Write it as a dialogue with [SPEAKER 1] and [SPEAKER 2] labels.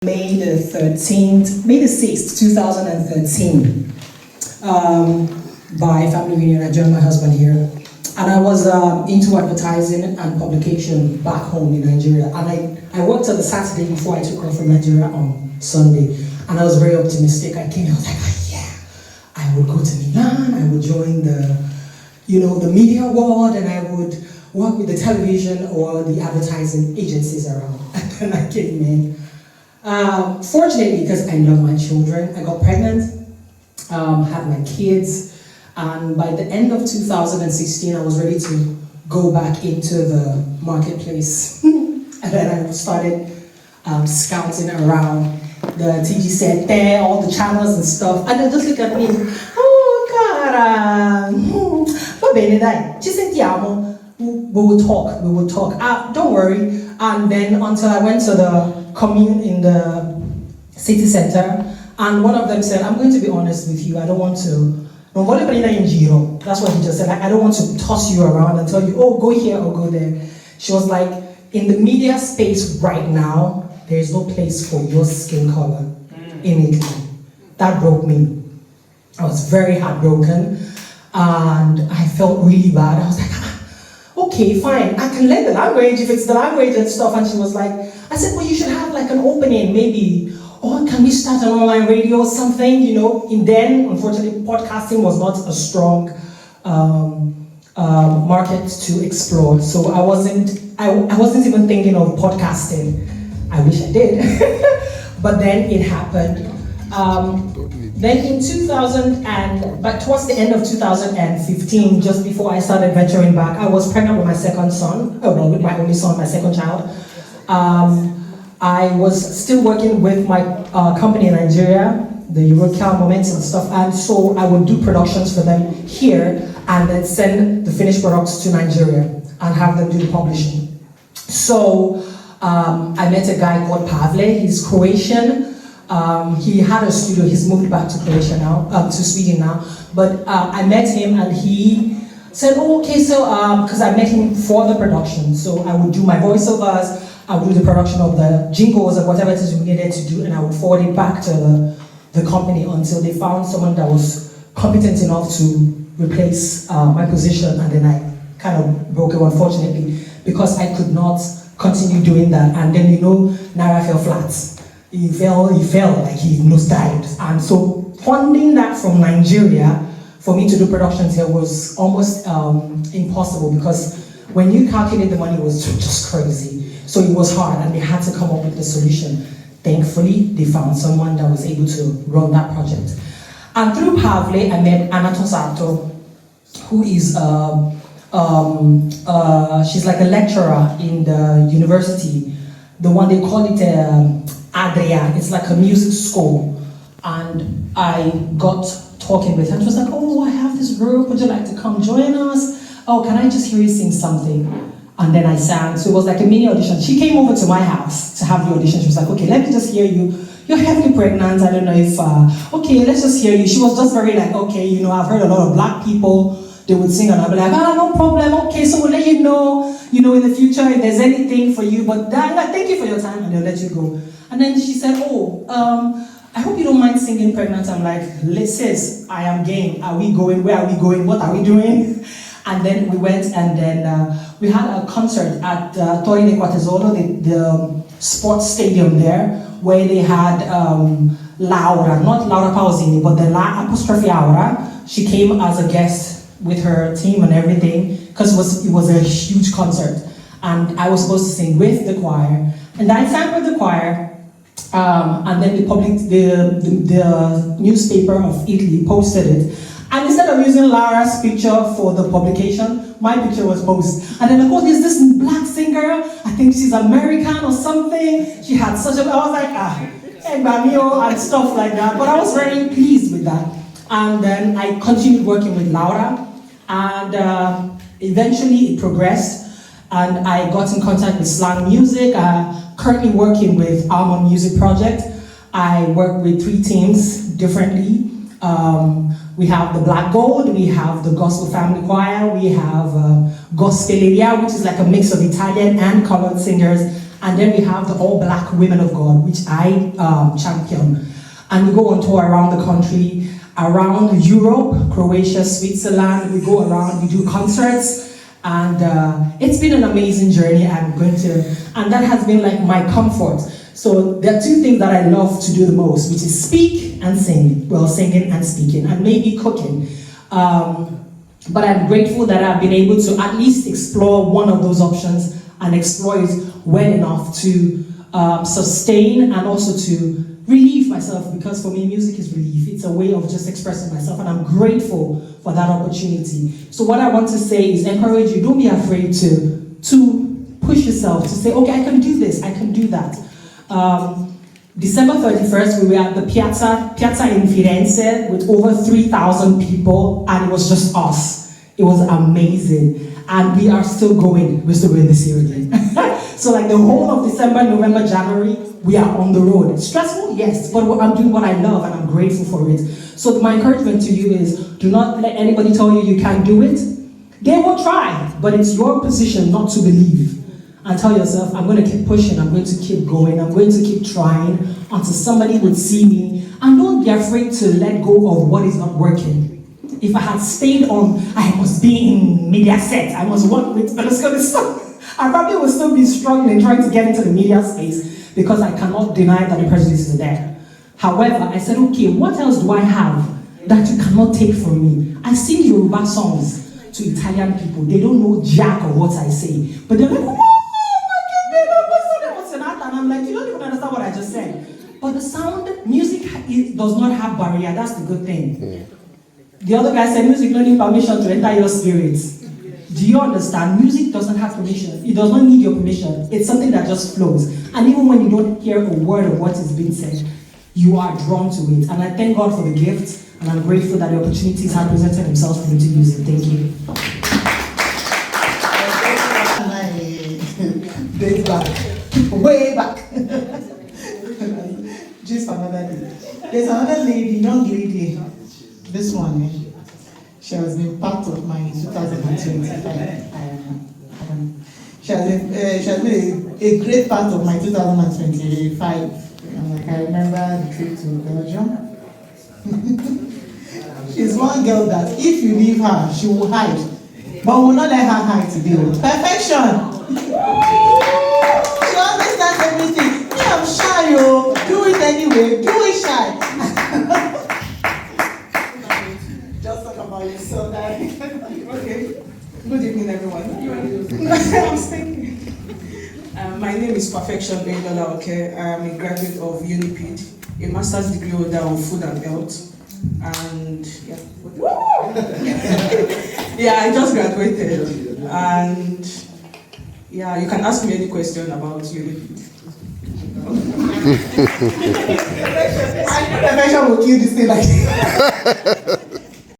[SPEAKER 1] May the 6th, 2013, by family reunion. I joined my husband here. And I was into advertising and publication back home in Nigeria. And I worked on the Saturday before I took off from Nigeria on Sunday. And I was very optimistic. I came here, I was like, yeah, I would go to Milan, I would join the media world, and I would work with the television or the advertising agencies around. And then I came in. Fortunately, because I love my children, I got pregnant, had my kids, and by the end of 2016, I was ready to go back into the marketplace. And then I started scouting around the TG set there, all the channels and stuff, and they just look at me, oh, cara, va bene dai, ci sentiamo. We will talk. Don't worry. And then until I went to the commune in the city center, and one of them said, I'm going to be honest with you, I don't want to, that's what he just said, I don't want to toss you around and tell you, oh, go here or go there. She was like, in the media space right now, there is no place for your skin color in Italy. That broke me. I was very heartbroken, and I felt really bad. I was like, okay, fine, I can learn the language if it's the language and stuff. And she was like, I said, well, you should have like an opening maybe, or can we start an online radio or something, And then, unfortunately, podcasting was not a strong market to explore. So I wasn't even thinking of podcasting. I wish I did, but then it happened. Then in but towards the end of 2015, just before I started venturing back, I was pregnant with my second son, with my only son, my second child. I was still working with my company in Nigeria, the Eurocal Moments and stuff, and so I would do productions for them here and then send the finished products to Nigeria and have them do the publishing. So I met a guy called Pavle. He's Croatian. He had a studio. He's moved back to Croatia now, to Sweden now. But I met him, and he said, "Oh, okay, so because I met him for the production, so I would do my voiceovers, I would do the production of the jingles or whatever it is we needed to do, and I would forward it back to the company until they found someone that was competent enough to replace my position." And then I kind of broke it, unfortunately, because I could not continue doing that. And then Naira fell flat. He fell like he nosedived. And so funding that from Nigeria for me to do productions here was almost impossible, because when you calculate the money, it was just crazy. So it was hard, and they had to come up with a solution. Thankfully, they found someone that was able to run that project. And through Pavle, I met Anna Tosato, who is she's like a lecturer in the university. The one they call it Adria, it's like a music school. And I got talking with her, and she was like, oh, I have this group, would you like to come join us? Oh, can I just hear you sing something? And then I sang, so it was like a mini audition. She came over to my house to have the audition. She was like, okay, let me just hear you. You're heavily pregnant, I don't know if, okay, let's just hear you. She was just very like, okay, I've heard a lot of black people, they would sing, and I'd be like, no problem, okay, so we'll let you know, in the future if there's anything for you, but thank you for your time, and they'll let you go. And then she said, I hope you don't mind singing pregnant. I'm like, sis, I am game. Are we going? Where are we going? What are we doing? And then we went, and then we had a concert at Torre de Quatezolo, the sports stadium there, where they had Laura, not Laura Pausini, but the apostrophe Aura. She came as a guest with her team and everything, because it was a huge concert. And I was supposed to sing with the choir. And I sang with the choir, and then the newspaper of Italy posted it. And instead of using Laura's picture for the publication, my picture was posted. And then, of course, there's this black singer, I think she's American or something. She had I was like, and stuff like that. But I was very pleased with that. And then I continued working with Laura, and eventually it progressed. And I got in contact with Slang Music, currently working with Almond Music Project. I work with 3 teams differently. We have the Black Gold, we have the Gospel Family Choir, we have Gospeleria, which is like a mix of Italian and colored singers, And then we have the all-black women of God, which I champion. And we go on tour around the country, around Europe, Croatia, Switzerland. We go around, we do concerts. And it's been an amazing journey. And that has been like my comfort. So there are two things that I love to do the most, which is speak and sing. Well, singing and speaking, and maybe cooking. But I'm grateful that I've been able to at least explore one of those options and explore it well enough to sustain and also to relieve myself, because for me, music is relief. It's a way of just expressing myself, and I'm grateful for that opportunity. So what I want to say is encourage you, don't be afraid to push yourself, to say, okay, I can do this, I can do that. December 31st, we were at the Piazza in Firenze with over 3,000 people, and it was just us. It was amazing. And we are still going. We're still going this year again. So like the whole of December, November, January, we are on the road. Stressful? Yes, but I'm doing what I love and I'm grateful for it. So my encouragement to you is, do not let anybody tell you you can't do it. They will try, but it's your position not to believe. And tell yourself, I'm going to keep pushing, I'm going to keep going, I'm going to keep trying until somebody would see me. And don't be afraid to let go of what is not working. If I had stayed on, I must be in media set, I must work with Berlusconi, I probably would still be struggling trying to get into the media space, because I cannot deny that the prejudices are there. However, I said, okay, what else do I have that you cannot take from me? I sing Yoruba songs to Italian people. They don't know jack of what I say, but they're like, and I'm like, you don't even understand what I just said. But the sound, music does not have barrier. That's the good thing. The other guy said, music don't need permission to enter your spirits. Do you understand? Music doesn't have permission. It does not need your permission. It's something that just flows. And even when you don't hear a word of what is being said, you are drawn to it. And I thank God for the gift, and I'm grateful that the opportunities have presented themselves for me to use it. Thank you.
[SPEAKER 2] Days back. Way back. Just another day. There's another lady, young lady. This one, she has been part of my 2025. She has been a great part of my 2025. I remember the trip to Belgium. She's one girl that if you leave her, she will hide. But we'll not let her hide today. Perfection! She understands everything. Me, I'm shy, yo. Do it anyway. Do it shy. Just talk about yourself, Daddy.
[SPEAKER 3] Okay. Good evening, everyone. I'm speaking. My name is Perfection Bendola. Okay, I'm a graduate of UNIPID, a master's degree holder on food and health, and yeah. Yeah, I just graduated, and yeah, you can ask me any question about UNIPID.
[SPEAKER 2] Perfection will kill this thing like